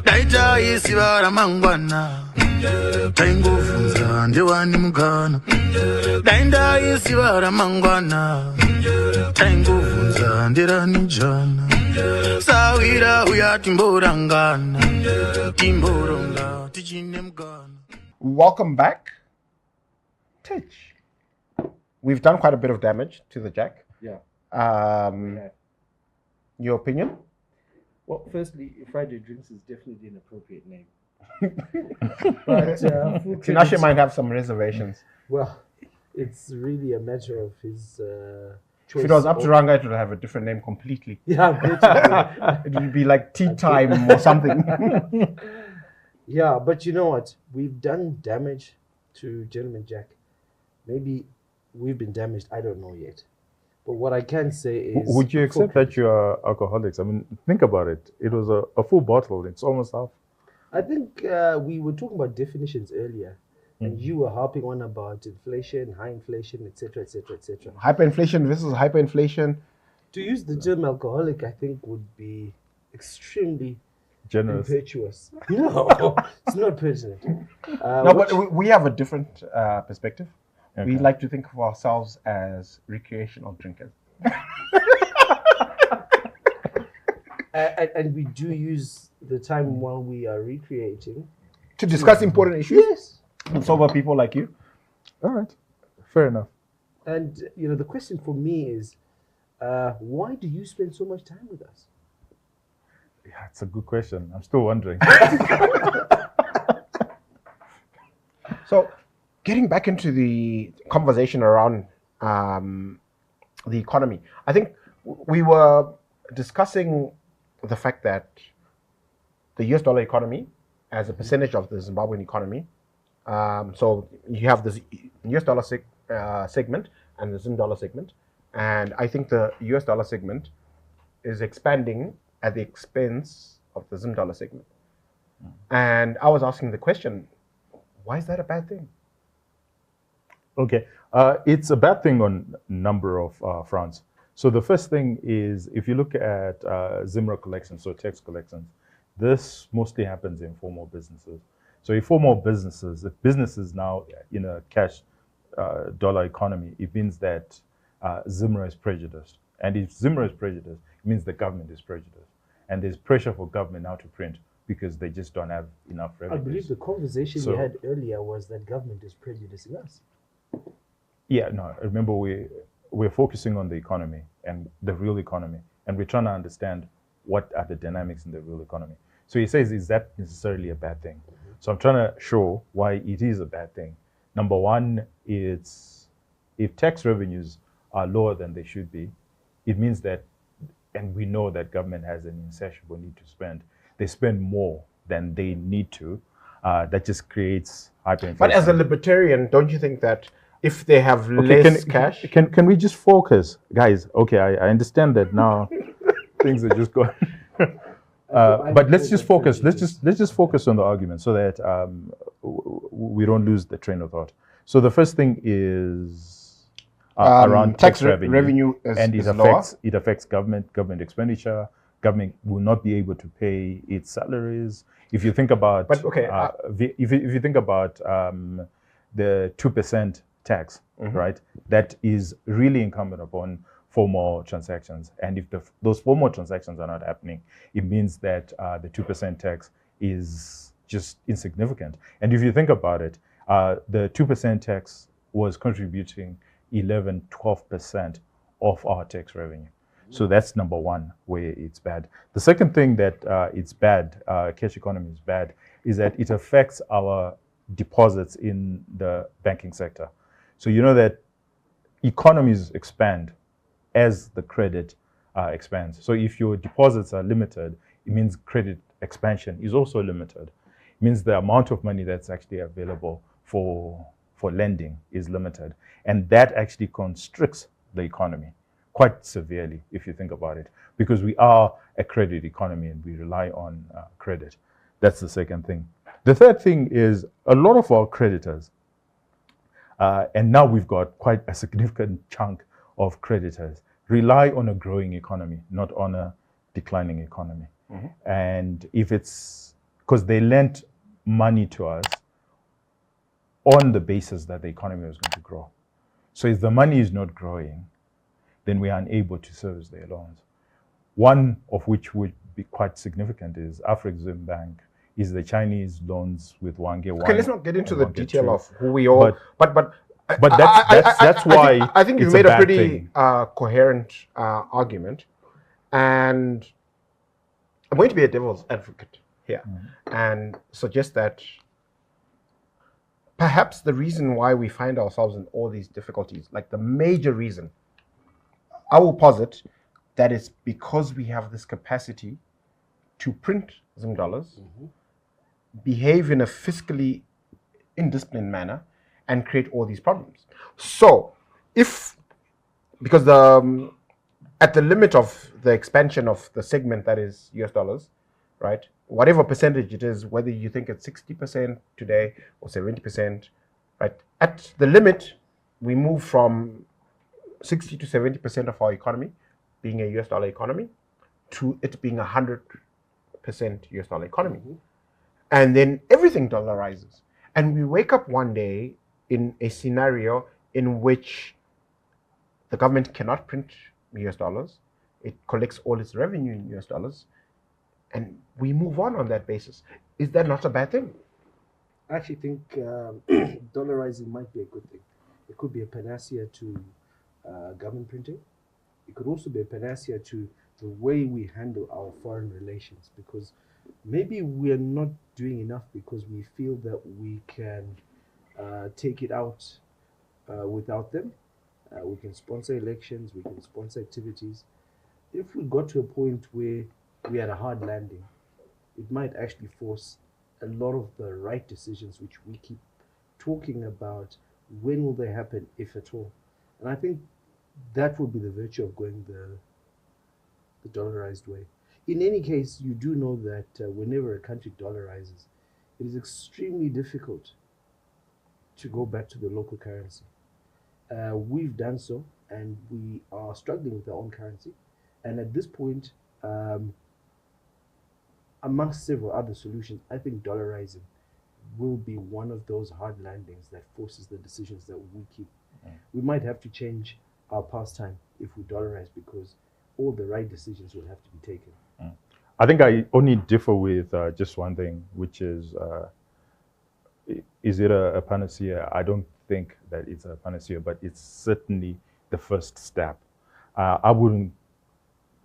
daita isivara mangwana, taingovunza ndewani mukana, dainda isivara mangwana, taingovunza nderani jana. Sawira huya timborangana, timboronga tichinemkana. Welcome back. Titch, we've done quite a bit of damage to the jack. Yeah. Your opinion? Well, firstly, Friday Drinks is definitely an appropriate name. But Tinashe might have some reservations. Well, it's really a matter of his choice. If it was up to Ranga, it would have a different name completely. Yeah, basically. It would be like tea time or something. Yeah, but you know what? We've done damage to Gentleman Jack. Maybe we've been damaged. I don't know yet. But what I can say is... Would you accept that you are alcoholics? I mean, think about it. It was a full bottle. It's almost half. I think we were talking about definitions earlier. And you were harping on about inflation, high inflation, etc., etc., etc. Hyperinflation versus hyperinflation. To use the term alcoholic, I think, would be extremely generous. Impetuous. No, it's not pertinent. No, but we have a different perspective. Okay. We like to think of ourselves as recreational drinkers. And we do use the time while we are recreating to discuss important issues. Yes. And sober people like you. All right. Fair enough. And, the question for me is, why do you spend so much time with us? Yeah, it's a good question. I'm still wondering. So, getting back into the conversation around the economy, I think we were discussing the fact that the US dollar economy as a percentage of the Zimbabwean economy, so you have this US dollar segment and the Zim dollar segment, and I think the US dollar segment is expanding at the expense of the Zim dollar segment. And I was asking the question, why is that a bad thing? Okay, it's a bad thing on a number of fronts. So the first thing is, if you look at ZIMRA collections, so tax collections, this mostly happens in formal businesses. So in formal businesses, if businesses now in a cash dollar economy, it means that ZIMRA is prejudiced. And if ZIMRA is prejudiced, it means the government is prejudiced. And there's pressure for government now to print because they just don't have enough revenue. I believe the conversation we had earlier was that government is prejudicing us. Yeah, no, remember we're focusing on the economy and the real economy, and we're trying to understand what are the dynamics in the real economy. So he says, is that necessarily a bad thing? Mm-hmm. So I'm trying to show why it is a bad thing. Number one, it's if tax revenues are lower than they should be, it means that, and we know that government has an insatiable need to spend. They spend more than they need to. That just creates hyperinflation. But as a libertarian, don't you think that if they have less cash... Can we just focus? Guys, okay, I understand that now things are just going... but let's just focus. Let's just focus on the argument so that we don't lose the train of thought. So the first thing is around tax revenue, and it affects government expenditure. Government will not be able to pay its salaries. If you think about, if you think about the 2% tax, mm-hmm. right? That is really incumbent upon formal transactions, and if those formal transactions are not happening, it means that the 2% tax is just insignificant. And if you think about it, the 2% tax was contributing 11-12% of our tax revenue. So that's number one where it's bad. The second thing that it's bad, cash economy is bad, is that it affects our deposits in the banking sector. So you know that economies expand as the credit expands. So if your deposits are limited, it means credit expansion is also limited. It means the amount of money that's actually available for lending is limited. And that actually constricts the economy quite severely, if you think about it, because we are a credit economy and we rely on credit. That's the second thing. The third thing is a lot of our creditors, and now we've got quite a significant chunk of creditors, rely on a growing economy, not on a declining economy. Mm-hmm. And if it's because they lent money to us on the basis that the economy was going to grow. So if the money is not growing, then we are unable to service their loans. One of which would be quite significant is Afrexim Bank, is the Chinese loans with Wange. Okay, let's not get into the detail of who we all, but that's why I think you've made a pretty coherent argument, and I'm going to be a devil's advocate here, mm-hmm. and suggest that perhaps the reason why we find ourselves in all these difficulties, like the major reason, I will posit that it's because we have this capacity to print Zim dollars, mm-hmm. behave in a fiscally indisciplined manner, and create all these problems. So, because at the limit of the expansion of the segment that is US dollars, right? Whatever percentage it is, whether you think it's 60% today or 70%, right? At the limit, we move from 60 to 70% of our economy being a US dollar economy to it being 100% US dollar economy. Mm-hmm. And then everything dollarizes. And we wake up one day in a scenario in which the government cannot print US dollars. It collects all its revenue in US dollars. And we move on that basis. Is that not a bad thing? I actually think dollarizing might be a good thing. It could be a panacea to government printing. It could also be a panacea to the way we handle our foreign relations, because maybe we're not doing enough because we feel that we can take it out without them. We can sponsor elections, we can sponsor activities. If we got to a point where we had a hard landing, it might actually force a lot of the right decisions which we keep talking about. When will they happen, if at all? And I think that would be the virtue of going the dollarized way. In any case, you do know that whenever a country dollarizes, it is extremely difficult to go back to the local currency. We've done so. and we are struggling with our own currency. And at this point, amongst several other solutions, I think dollarizing will be one of those hard landings that forces the decisions that we keep. We might have to change our pastime if we dollarize, because all the right decisions will have to be taken. I think I only differ with just one thing, which is it a panacea? I don't think that it's a panacea, but it's certainly the first step. I wouldn't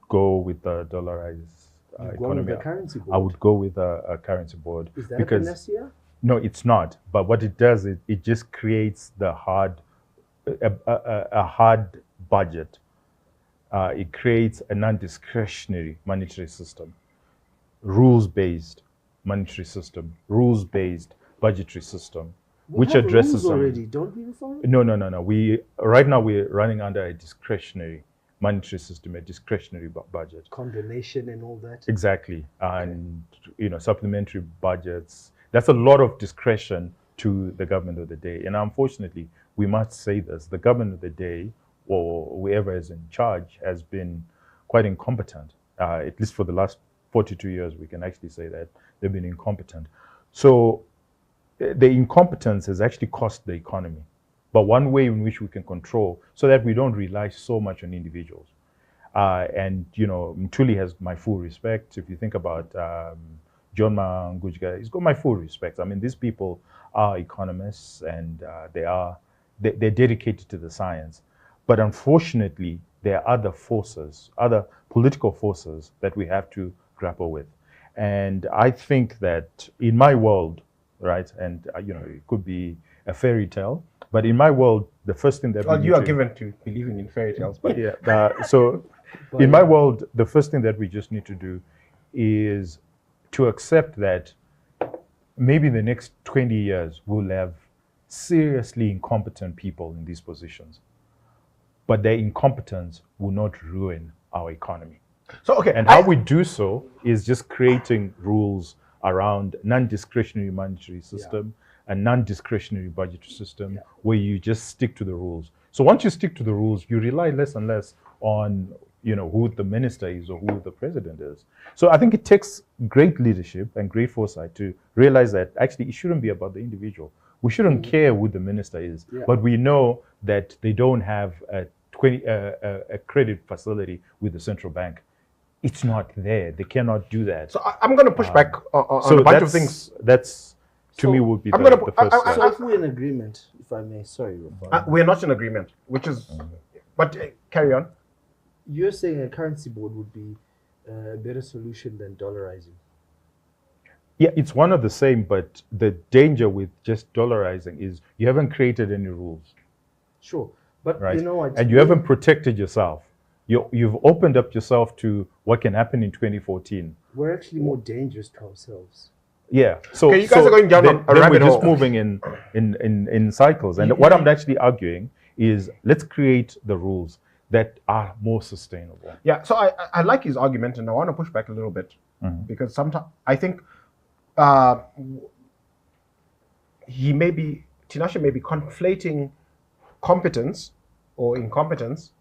go with the dollarized economy. With a currency board. I would go with a currency board. Is that a panacea? No, it's not. But what it does is it just creates the hard, a hard budget. It creates a non-discretionary monetary system, rules-based monetary system, rules-based budgetary system, which addresses rules already. Don't we reform it? No. Right now we're running under a discretionary monetary system, a discretionary budget. Condonation and all that. Exactly, and supplementary budgets. That's a lot of discretion to the government of the day. And unfortunately, we must say this: the government of the day, or whoever is in charge, has been quite incompetent. At least for the last 42 years, we can actually say that they've been incompetent. So the incompetence has actually cost the economy. But one way in which we can control, so that we don't rely so much on individuals. And Mtuli has my full respect. If you think about John Mangujga, he's got my full respect. I mean, these people are economists, and they're dedicated to the science. But unfortunately, there are other forces, other political forces that we have to grapple with. And I think that in my world, right, and it could be a fairy tale, but in my world, the first thing that you are given to believing in fairy tales, but yeah. So in my world, the first thing that we just need to do is to accept that maybe in the next 20 years, we'll have seriously incompetent people in these positions. But their incompetence will not ruin our economy. So, okay. And how we do so is just creating rules around non-discretionary monetary system, a non-discretionary budgetary system, where you just stick to the rules. So once you stick to the rules, you rely less and less on who the minister is or who the president is. So I think it takes great leadership and great foresight to realize that actually it shouldn't be about the individual. We shouldn't care who the minister is, but we know that they don't have a credit facility with the central bank. It's not there. They cannot do that. So I'm going to push back on a bunch of things. That's, to me, would be the first step. So if we're in agreement, if I may, sorry. We're not in agreement, which is, but carry on. You're saying a currency board would be a better solution than dollarizing. Yeah, it's one of the same, but the danger with just dollarizing is you haven't created any rules. Sure, but right? And you haven't protected yourself. You've opened up yourself to what can happen in 2014. We're actually more dangerous to ourselves. Yeah. So you guys are going down a rabbit hole. We're just moving in cycles. And what I'm actually arguing is let's create the rules that are more sustainable. Yeah. So I like his argument, and I want to push back a little bit because sometimes I think Tinashe may be conflating competence or incompetence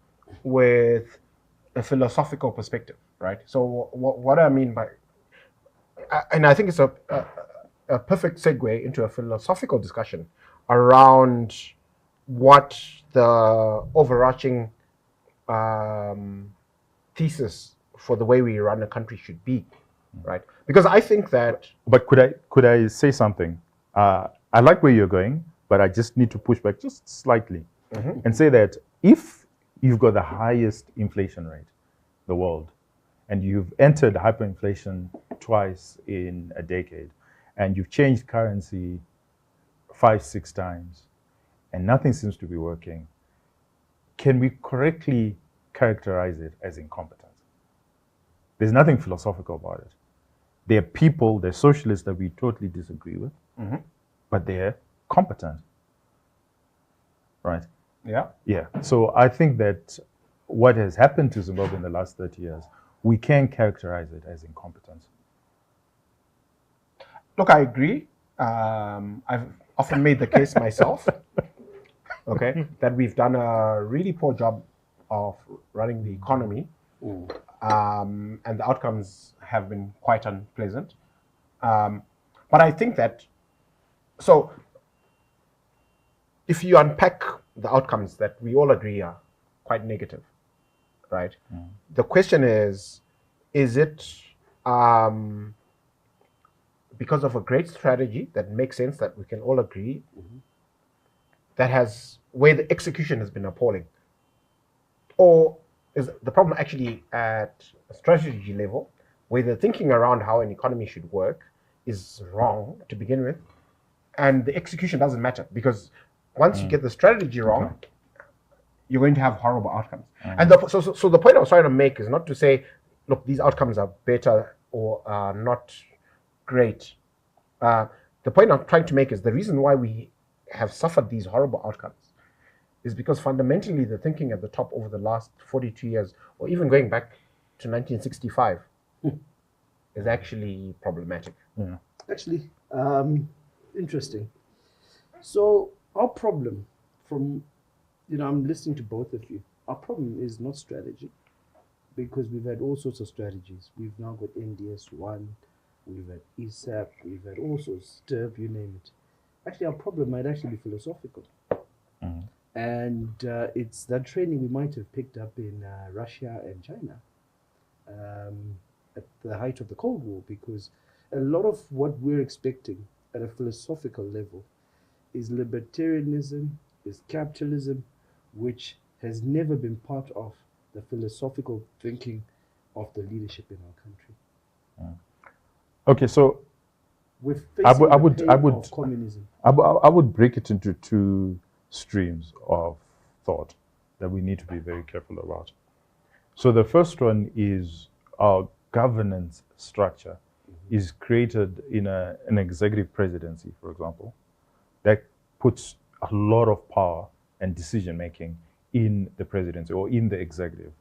with a philosophical perspective, right? So what I mean by, and I think it's a perfect segue into a philosophical discussion around what the overarching thesis for the way we run a country should be, right? Because I think that. But could I say something? I like where you're going, but I just need to push back just slightly and say that if you've got the highest inflation rate in the world, and you've entered hyperinflation twice in a decade, and you've changed currency 5-6 times, and nothing seems to be working, can we correctly characterize it as incompetence? There's nothing philosophical about it. There are people, there are socialists that we totally disagree with, but they're competent, right? Yeah. Yeah. So I think that what has happened to Zimbabwe in the last 30 years, we can characterize it as incompetence. Look, I agree. I've often made the case myself, okay, that we've done a really poor job of running the economy, and the outcomes have been quite unpleasant. But I think that, so if you unpack the outcomes that we all agree are quite negative, right? The question is it because of a great strategy that makes sense, that we can all agree, that has, where the execution has been appalling? Or is the problem actually at a strategy level, where the thinking around how an economy should work is wrong to begin with, and the execution doesn't matter? Because once you get the strategy wrong, you're going to have horrible outcomes. And so the point I was trying to make is not to say, look, these outcomes are better or are not great. The point I'm trying to make is the reason why we have suffered these horrible outcomes is because fundamentally the thinking at the top over the last 42 years, or even going back to 1965, is actually problematic. Actually, interesting. So our problem, from, I'm listening to both of you, our problem is not strategy, because we've had all sorts of strategies. We've now got NDS1, we've had ESAP, we've had all sorts, STIRP, you name it. Actually, our problem might actually be philosophical. And it's that training we might have picked up in Russia and China at the height of the Cold War, because a lot of what we're expecting at a philosophical level is libertarianism, is capitalism, which has never been part of the philosophical thinking of the leadership in our country. Okay, so we're facing of communism. I would break it into two streams of thought that we need to be very careful about. So the first one is our governance structure is created in an executive presidency, for example, that puts a lot of power and decision making in the presidency or in the executive,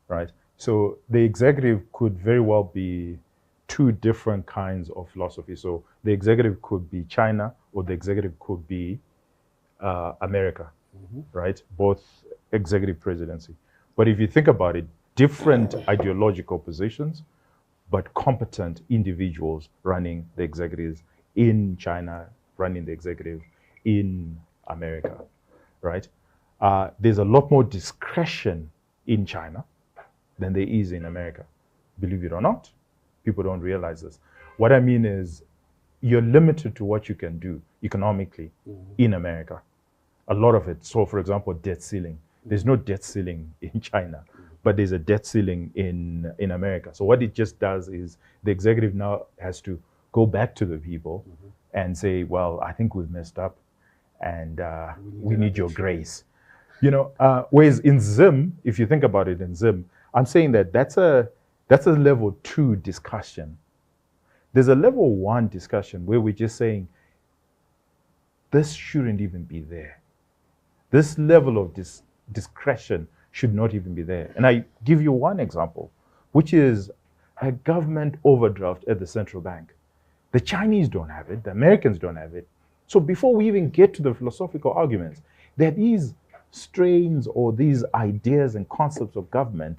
right? So the executive could very well be two different kinds of philosophy. So the executive could be China, or the executive could be America, right? Both executive presidency. But if you think about it, different ideological positions, but competent individuals running the executives in China, running the executive in America, right? There's a lot more discretion in China than there is in America. Believe it or not, people don't realize this. What I mean is, you're limited to what you can do economically in America. A lot of it. So, for example, debt ceiling. There's no debt ceiling in China, but there's a debt ceiling in America. So what it just does is the executive now has to go back to the people and say, well, I think we've messed up, and we need your grace. Whereas in Zim, if you think about it in Zim, I'm saying that that's a level 2 discussion. There's a level 1 discussion where we're just saying, this shouldn't even be there. This level of discretion should not even be there. And I give you one example, which is a government overdraft at the central bank. The Chinese don't have it, the Americans don't have it. So before we even get to the philosophical arguments, there are these strains or these ideas and concepts of government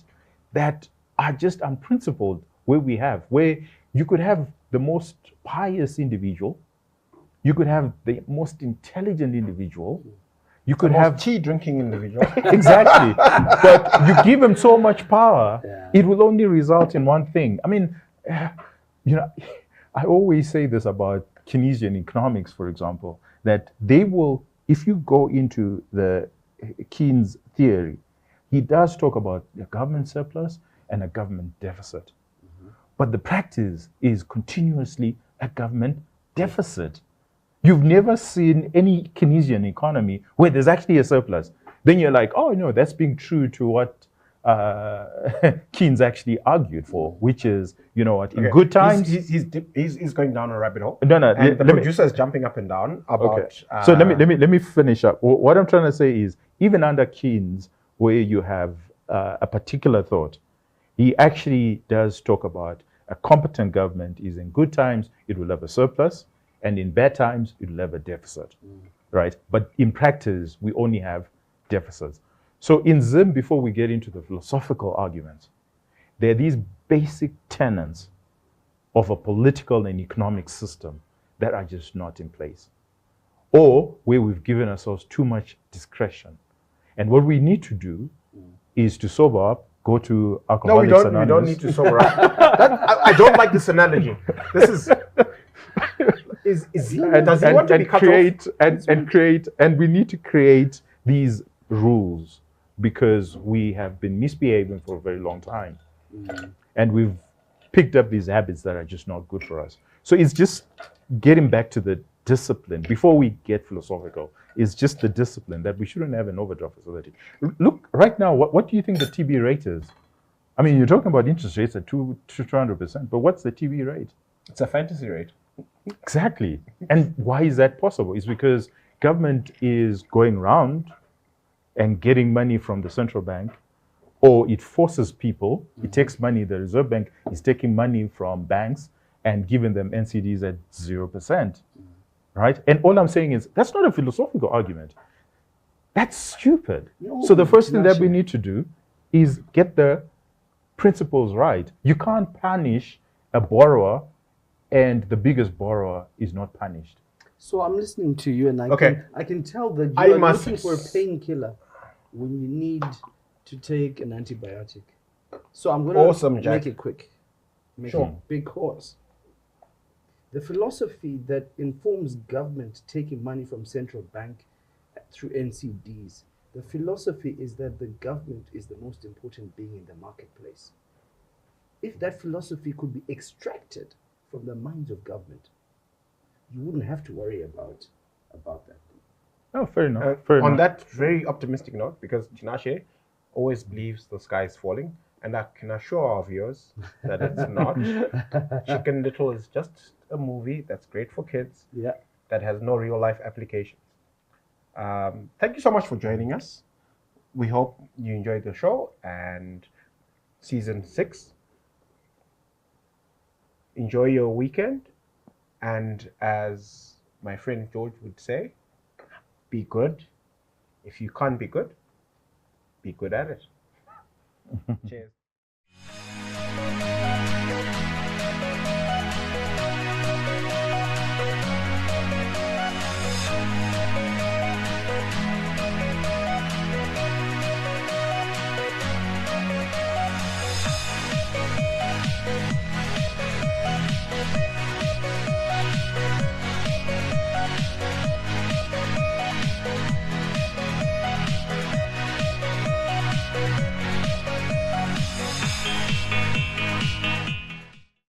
that are just unprincipled, where you could have the most pious individual, you could have the most intelligent individual, you could have tea drinking individual. Exactly. But you give them so much power, it will only result in one thing. I mean, I always say this about Keynesian economics, for example, that they will, if you go into the Keynes theory, he does talk about a government surplus and a government deficit. But the practice is continuously a government deficit. You've never seen any Keynesian economy where there's actually a surplus. Then you're like, oh no, that's being true to what Keynes actually argued for, which is, in good times. He's going down a rabbit hole. No. And the producer is jumping up and down about. Okay. So let me finish up. What I'm trying to say is, even under Keynes, where you have a particular thought, he actually does talk about a competent government is in good times, it will have a surplus, and in bad times, it will have a deficit, right? But in practice, we only have deficits. So in Zim, before we get into the philosophical arguments, there are these basic tenets of a political and economic system that are just not in place, or where we've given ourselves too much discretion. And what we need to do is to sober up, go to Alcoholics Anonymous. Anonymous. We don't need to sober up. I don't like this analogy. This is does he want to be cut create off? and we need to create these rules because we have been misbehaving for a very long time. And we've picked up these habits that are just not good for us. So it's just getting back to the discipline before we get philosophical. It's just the discipline that we shouldn't have an overdraft facility. Look, right now, what do you think the TB rate is? I mean, you're talking about interest rates at 200%, but what's the TB rate? It's a fantasy rate. Exactly. And why is that possible? It's because government is going around and getting money from the central bank, or it forces people, it takes money, the Reserve Bank is taking money from banks and giving them NCDs at 0%, right? And all I'm saying is, that's not a philosophical argument. That's stupid. So the first thing that we need to do is get the principles right. You can't punish a borrower and the biggest borrower is not punished. So I'm listening to you and I can tell that I you are must- looking for a painkiller when you need to take an antibiotic. So I'm going to Awesome, Jack. make it quick. Sure. Because the philosophy that informs government taking money from central bank through NCDs, the philosophy is that the government is the most important being in the marketplace. If that philosophy could be extracted from the minds of government, you wouldn't have to worry about that. Oh, fair enough. On that very optimistic note, because Tinashe always believes the sky is falling, and I can assure our viewers that it's not. Chicken Little is just a movie that's great for kids, that has no real life applications. Thank you so much for joining us. We hope you enjoyed the show and season 6. Enjoy your weekend, and as my friend George would say, be good. If you can't be good at it. Cheers.